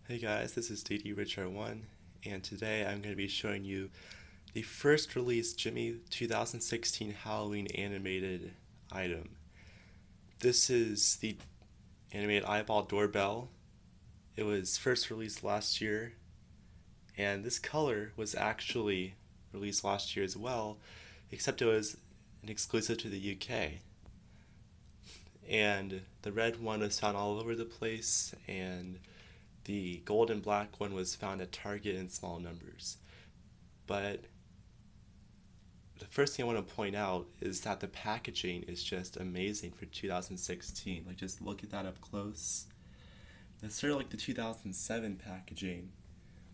Hey guys, this is DD1, and today I'm going to be showing you the first released Gemmy 2016 Halloween animated item. This is the animated eyeball doorbell. It was first released last year, and this color was actually released last year as well, except it was an exclusive to the UK. And the red one was found all over the place, and the gold and black one was found at Target in small numbers. But the first thing I want to point out is that the packaging is just amazing for 2016. Like, just look at that up close. It's sort of like the 2007 packaging,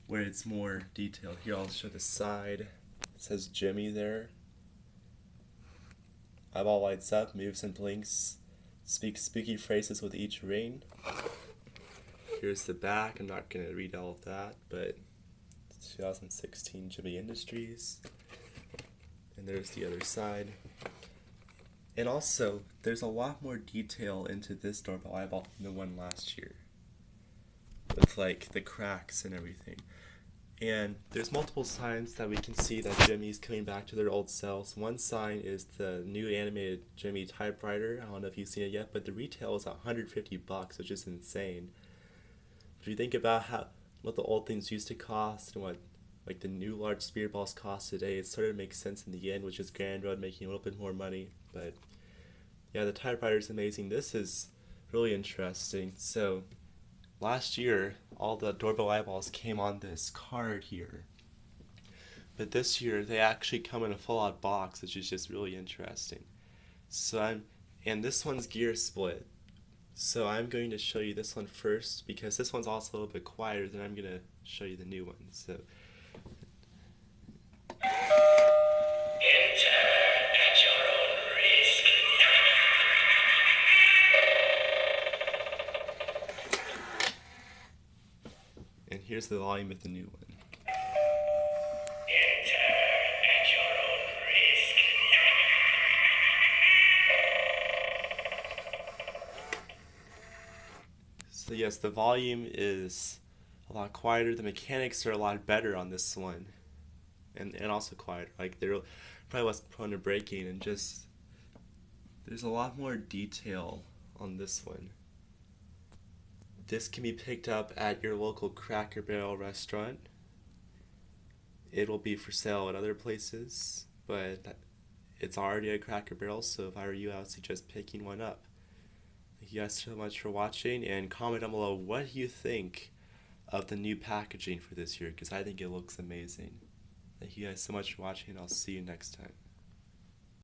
where it's more detailed. Here, I'll show the side. It says Gemmy there. Eyeball lights up, moves and blinks, speaks spooky phrases with each ring. Here's the back. I'm not going to read all of that, but it's 2016 Gemmy Industries. And there's the other side. And also, there's a lot more detail into this doorbell eyeball than the one last year, with like the cracks and everything. And there's multiple signs that we can see that Gemmy's coming back to their old selves. One sign is the new animated Gemmy typewriter. I don't know if you've seen it yet, but the retail is $150, which is insane. If you think about what the old things used to cost and what like the new large spirit balls cost today, it sort of makes sense in the end, which is Grand Road making a little bit more money. But yeah, the typewriter is amazing. This is really interesting. So last year, all the doorbell eyeballs came on this card here. But this year, they actually come in a full-out box, which is just really interesting. And this one's gear split. So I'm going to show you this one first, because this one's also a little bit quieter, then I'm going to show you the new one. So Enter at your own risk. and here's the volume of the new one. Enter at your own risk. So yes, the volume is a lot quieter. The mechanics are a lot better on this one, and also quieter. Like, they're probably less prone to breaking, and just there's a lot more detail on this one. This can be picked up at your local Cracker Barrel restaurant. It will be for sale at other places, but it's already at Cracker Barrel, so if I were you, I would suggest picking one up. Thank you guys so much for watching, and comment down below what you think of the new packaging for this year, because I think it looks amazing. Thank you guys so much for watching, and I'll see you next time.